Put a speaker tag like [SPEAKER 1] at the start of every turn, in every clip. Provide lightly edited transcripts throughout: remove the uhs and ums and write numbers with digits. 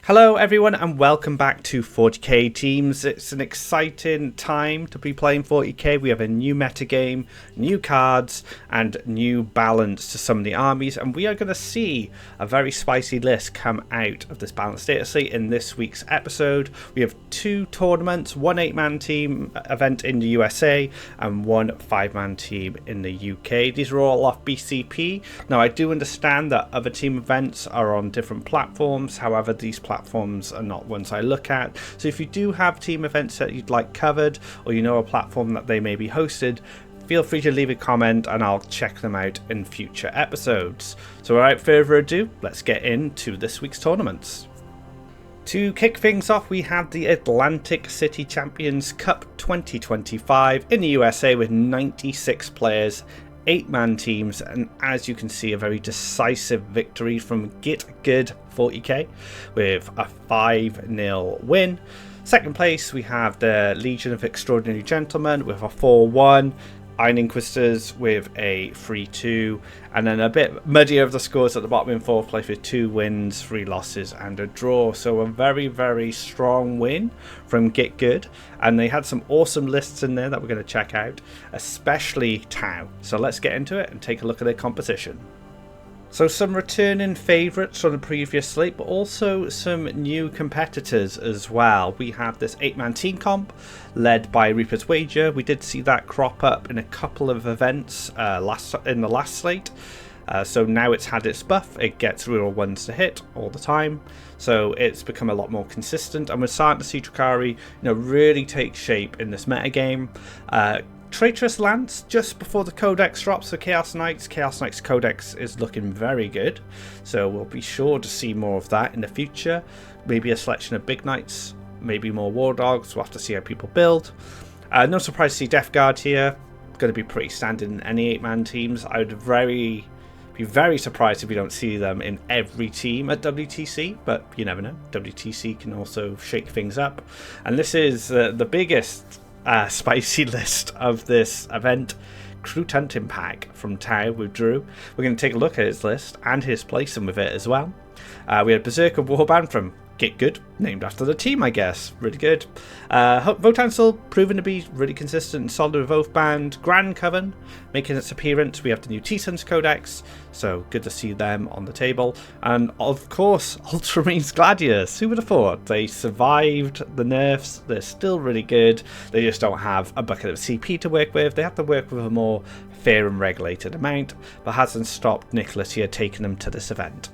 [SPEAKER 1] Hello everyone and welcome back to 40k Teams. It's an exciting time to be playing 40k. We have a new metagame, new cards and new balance to some of the armies, and we are going to see a very spicy list come out of this balanced data slate in this week's episode. We have two tournaments, one 8-man team event in the USA and one 5-man team in the UK. These are all off BCP. Now I do understand that other team events are on different platforms, however these platforms are not ones I look at. So if you do have team events that you'd like covered, or you know a platform that they may be hosted, feel free to leave a comment and I'll check them out in future episodes. So without further ado, let's get into this week's tournaments. To kick things off, we have the Atlantic City Champions Cup 2025 in the USA with 96 players, 8-man teams, and as you can see, a very decisive victory from Get Good 40k with a 5-0 win. Second place, we have the Legion of Extraordinary Gentlemen with a 4-1. Iron Inquisitors with a 3-2, and then a bit muddier of the scores at the bottom in fourth place with 2 wins, 3 losses and a draw. So a very strong win from Get Good, and they had some awesome lists in there that we're going to check out, especially Tau. So let's get into it and take a look at their composition. So some returning favourites from the previous slate, but also some new competitors as well. We have this 8-man team comp led by Reaper's Wager. We did see that crop up in a couple of events in the last slate. So now it's had its buff. It gets real ones to hit all the time. So it's become a lot more consistent. And we're starting to see Drakari, really take shape in this metagame. Traitorous Lance just before the Codex drops for Chaos Knights. Chaos Knights Codex is looking very good, so we'll be sure to see more of that in the future. Maybe a selection of Big Knights, maybe more War Dogs. We'll have to see how people build. No surprise to see Death Guard here. Going to be pretty standard in any 8-man teams. I would be very surprised if we don't see them in every team at WTC, but you never know. WTC can also shake things up. And this is the biggest spicy list of this event. Crew Hunting Pack from Tau with Drew. We're going to take a look at his list and his placing with it as well. We had Berserker Warband from Get Good, named after the team, I guess. Really good. Votan still proven to be really consistent and solid with Oathband. Grand Coven making its appearance. We have the new T-Sons Codex, so good to see them on the table. And of course, Ultramarines Gladius. Who would have thought? They survived the nerfs. They're still really good. They just don't have a bucket of CP to work with. They have to work with a more fair and regulated amount, but hasn't stopped Nicholas here taking them to this event.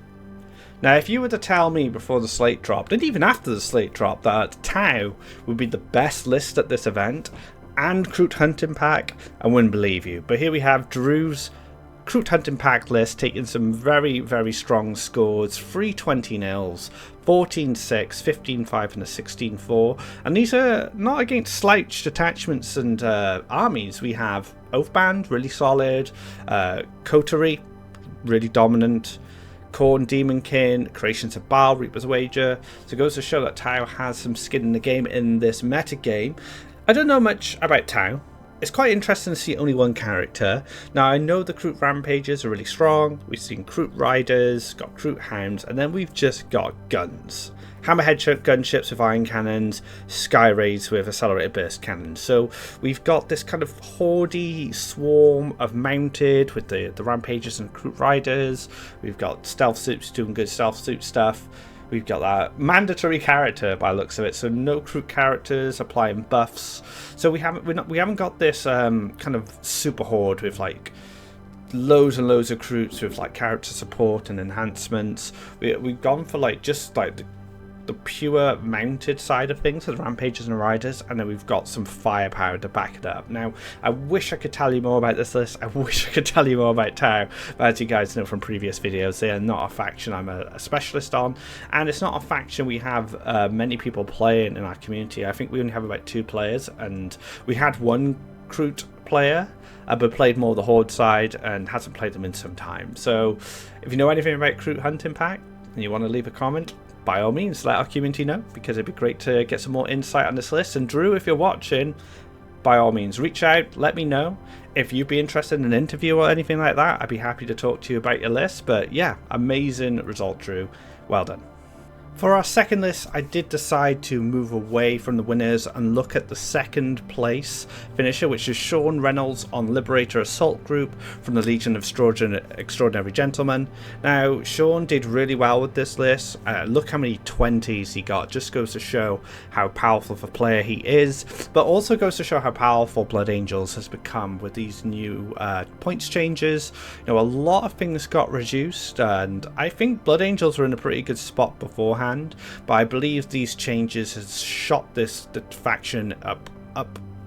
[SPEAKER 1] Now, if you were to tell me before the slate dropped, and even after the slate dropped, that Tau would be the best list at this event, and Crew Hunting Pack, I wouldn't believe you. But here we have Drew's Crew Hunting Pack list, taking some very strong scores. 320 nils, 14-6, 15-5 and a 16-4. And these are not against slouched detachments and armies. We have Oathband, really solid, Coterie, really dominant, Khorne, Demonkin, Creations of Baal, Reaper's Wager. So it goes to show that Tau has some skin in the game in this meta game. I don't know much about Tau. It's quite interesting to see only one character. Now I know the Kroot Rampages are really strong. We've seen Kroot Riders, got Kroot Hounds, and then we've just got guns. Hammerhead gunships with iron cannons, Sky Raids with accelerated burst cannons. So we've got this kind of hordy swarm of mounted with the Rampages and Kroot Riders. We've got stealth suits doing good stealth suit stuff. We've got that mandatory character by the looks of it, so no Kroot characters applying buffs. So we haven't got this kind of super horde with like loads and loads of Kroots with like character support and enhancements. We've gone for like just like the pure mounted side of things with Rampages and Riders, and then we've got some firepower to back it up. Now, I wish I could tell you more about this list. I wish I could tell you more about Tau, but as you guys know from previous videos, they are not a faction I'm a specialist on, and it's not a faction we have many people playing in our community. I think we only have about 2 players, and we had one Kroot player, but played more the Horde side and hasn't played them in some time. So if you know anything about Kroot Hunting Pack and you want to leave a comment, by all means let our community know, because it'd be great to get some more insight on this list. And Drew, if you're watching, by all means reach out, let me know if you'd be interested in an interview or anything like that. I'd be happy to talk to you about your list. But yeah, amazing result, Drew, well done. For our second list, I did decide to move away from the winners and look at the second place finisher, which is Sean Reynolds on Liberator Assault Group from the Legion of Extraordinary Gentlemen. Now, Sean did really well with this list. Look how many 20s he got. Just goes to show how powerful of a player he is, but also goes to show how powerful Blood Angels has become with these new points changes. A lot of things got reduced, and I think Blood Angels were in a pretty good spot beforehand. But I believe these changes has shot the faction up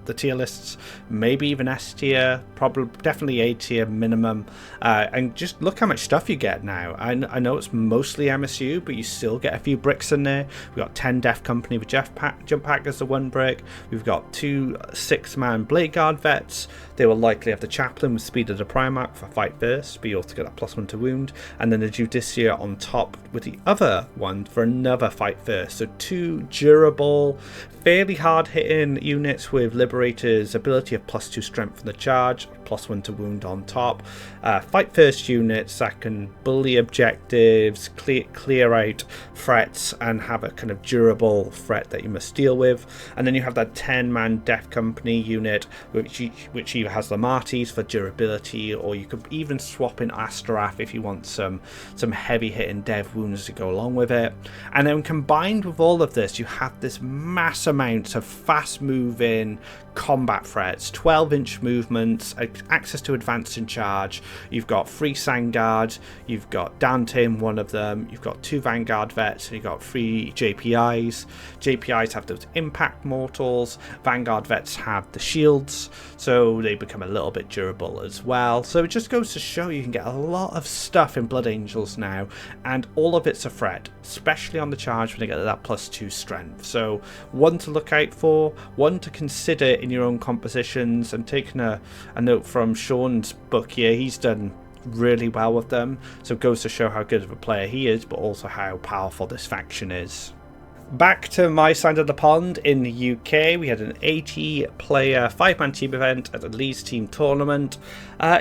[SPEAKER 1] the tier lists, maybe even S tier, probably definitely A tier minimum, and just look how much stuff you get now. I know it's mostly MSU, but you still get a few bricks in there. We've got 10 Def Company with Jump Pack as the 1 brick. We've got 2 6-man Blade Guard vets. They will likely have the Chaplain with Speed of the Primarch for fight first, but you also get that +1 to wound, and then the Judicia on top with the other one for another fight first. So 2 durable, fairly hard hitting units with Liberator's ability of +2 strength from the charge, +1 to wound on top. Fight first units that can bully objectives, clear out threats, and have a kind of durable threat that you must deal with. And then you have that 10-man Def Company unit, which either has Lamartis for durability, or you could even swap in Astaroth if you want some heavy hitting dev wounds to go along with it. And then combined with all of this, you have this mass amount of fast moving combat threats, 12-inch movements, access to advanced in charge. You've got 3 Sandguard, you've got Dante in one of them, you've got 2 Vanguard vets, and you've got 3 JPIs. JPIs have those impact mortals, Vanguard vets have the shields, so they become a little bit durable as well. So it just goes to show you can get a lot of stuff in Blood Angels now, and all of it's a threat, especially on the charge when they get that +2 strength. So one to look out for, one to consider in your own compositions, and taking a note from Sean's book here, he's done really well with them, so it goes to show how good of a player he is, but also how powerful this faction is. Back to my side of the pond in the UK, we had an 80-player 5-man team event at the Leeds team tournament.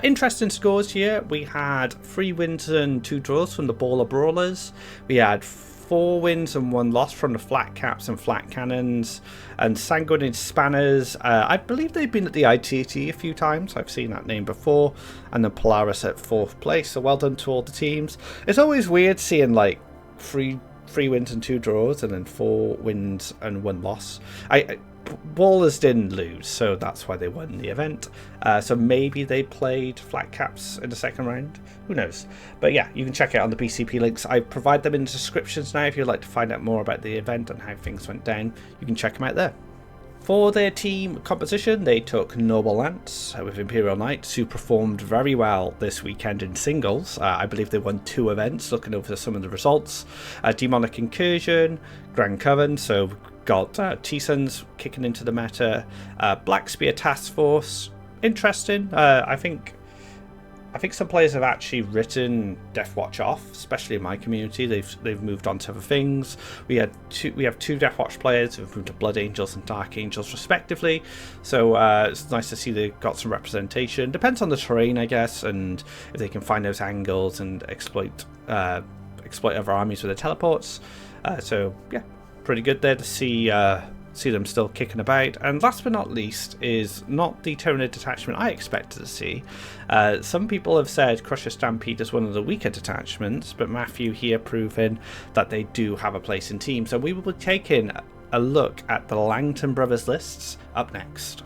[SPEAKER 1] Interesting scores here. We had 3 wins and 2 draws from the Baller Brawlers. We had 4 wins and 1 loss from the Flat Caps and Flat Cannons, and Sanguinary Spanners. I believe they've been at the ITT a few times. I've seen that name before. And the Polaris at 4th place. So well done to all the teams. It's always weird seeing like 3 wins and 2 draws, and then 4 wins and 1 loss. Ballers didn't lose, so that's why they won the event. So maybe they played Flat Caps in the second round. Who knows? But yeah, you can check it out on the BCP links. I provide them in the descriptions now if you'd like to find out more about the event and how things went down. You can check them out there. For their team composition, they took Noble Lance with Imperial Knights, who performed very well this weekend in singles. I believe they won 2 events, looking over some of the results. Demonic Incursion, Grand Coven, so got T-Suns kicking into the meta. Black Spear Task Force, interesting. I think some players have actually written Deathwatch off, especially in my community. They've moved on to other things. We have 2 Deathwatch players who've moved to Blood Angels and Dark Angels respectively. So it's nice to see they've got some representation. Depends on the terrain, I guess, and if they can find those angles and exploit other armies with their teleports. So yeah, pretty good there to see them still kicking about. And last but not least is not the Tyranid detachment I expected to see. Some people have said Crusher Stampede is one of the weaker detachments, but Matthew here proving that they do have a place in team. So we will be taking a look at the Langton brothers lists up next.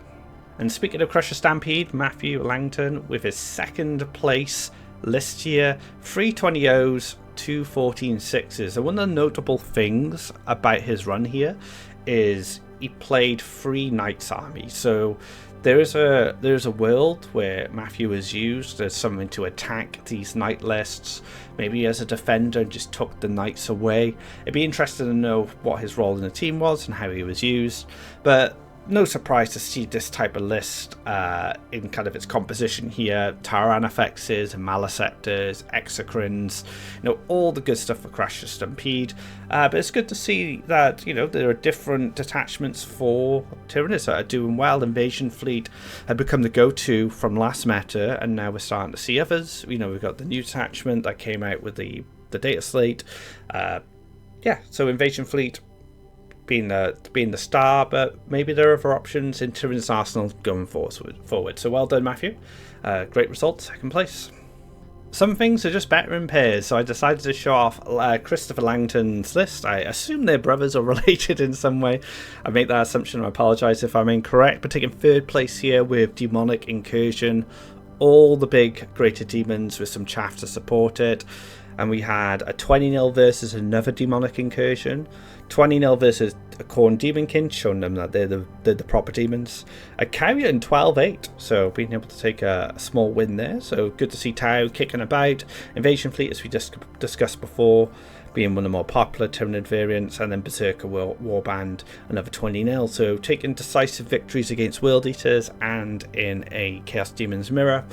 [SPEAKER 1] And speaking of Crusher Stampede, Matthew Langton with his 2nd place list here, 3 20-0s, 2 14-6s. And one of the notable things about his run here is he played 3 Knights armies. So there's a world where Matthew is used as something to attack these Knight lists, maybe as a defender, and just took the Knights away. It'd be interesting to know what his role in the team was and how he was used, but no surprise to see this type of list in kind of its composition here. Tyrannofexes, Maliceptors, Exocrines, all the good stuff for Crusher Stampede. But it's good to see that, there are different detachments for Tyrannids that are doing well. Invasion Fleet had become the go-to from last meta, and now we're starting to see others. We've got the new detachment that came out with the data slate. yeah, so Invasion Fleet being the star, but maybe there are other options in Tyrannus Arsenal going forward. So well done, Matthew. Great result, second place. Some things are just better in pairs, so I decided to show off Christopher Langton's list. I assume they're brothers or related in some way. I make that assumption, I apologise if I'm incorrect, but taking third place here with Demonic Incursion. All the big greater demons with some chaff to support it. And we had a 20-0 versus another Demonic Incursion, 20-0 versus a Khorne Demonkin, showing them that they're the proper demons. A Carrier in 12-8, so being able to take a small win there. So good to see Tau kicking about. Invasion Fleet, as we just discussed before, being one of the more popular Tyranid variants, and then Berserker Warband, another 20-0. So taking decisive victories against World Eaters and in a Chaos Demons mirror.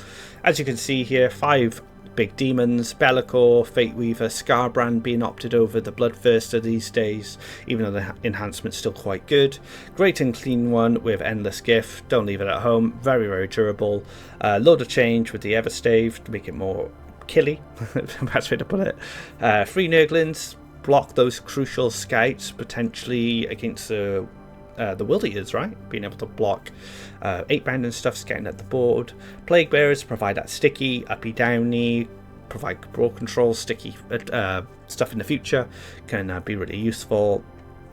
[SPEAKER 1] As you can see here, 5 big demons, Be'lakor, Fate Weaver, Scarbrand being opted over the Bloodthirster these days, even though the enhancement's still quite good. Great and clean one with Endless Gift, don't leave it at home, very, very durable. Load of change with the Everstave to make it more killy, best way to put it. 3 Nurglings, block those crucial scouts, potentially against the World Eaters, right? Being able to block 8-band and stuff, getting at the board. Plague Bearers provide that sticky, uppy, downy, provide brawl control, sticky stuff in the future, can be really useful.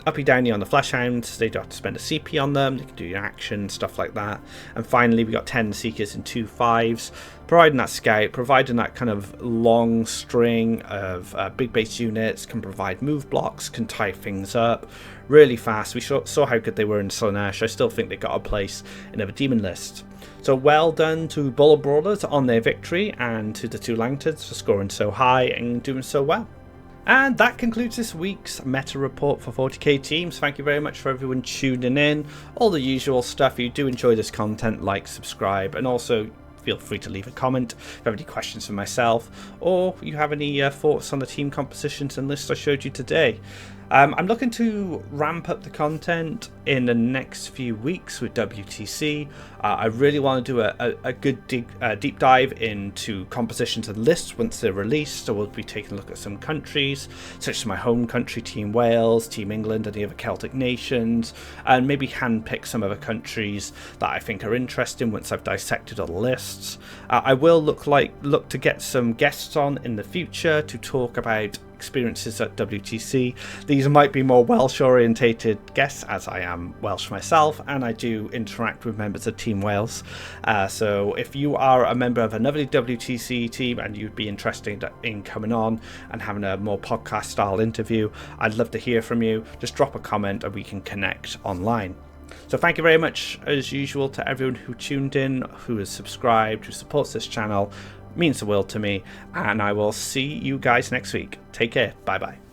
[SPEAKER 1] Uppy downy on the Fleshhounds, they don't have to spend a CP on them, they can do your action, stuff like that. And finally, we got 10 Seekers and 2 5s, providing that scout, providing that kind of long string of big base units, can provide move blocks, can tie things up really fast. We saw how good they were in Slaanesh. I still think they got a place in a demon list. So well done to Bullet Brawlers on their victory, and to the 2 Langtons for scoring so high and doing so well. And that concludes this week's meta report for 40k teams. Thank you very much for everyone tuning in. All the usual stuff. If you do enjoy this content, like, subscribe, and also feel free to leave a comment if you have any questions for myself, or you have any thoughts on the team compositions and lists I showed you today. I'm looking to ramp up the content in the next few weeks with WTC. I really want to do a good deep dive into compositions and lists once they're released. So we'll be taking a look at some countries, such as my home country, Team Wales, Team England, and the other Celtic nations, and maybe handpick some other countries that I think are interesting once I've dissected all the lists. I will look to get some guests on in the future to talk about experiences at WTC. These might be more Welsh orientated guests, as I am Welsh myself and I do interact with members of Team Wales. So if you are a member of another WTC team and you'd be interested in coming on and having a more podcast style interview, I'd love to hear from you. Just drop a comment and we can connect online. So thank you very much as usual to everyone who tuned in, who has subscribed, who supports this channel. Means the world to me, and I will see you guys next week. Take care. Bye bye.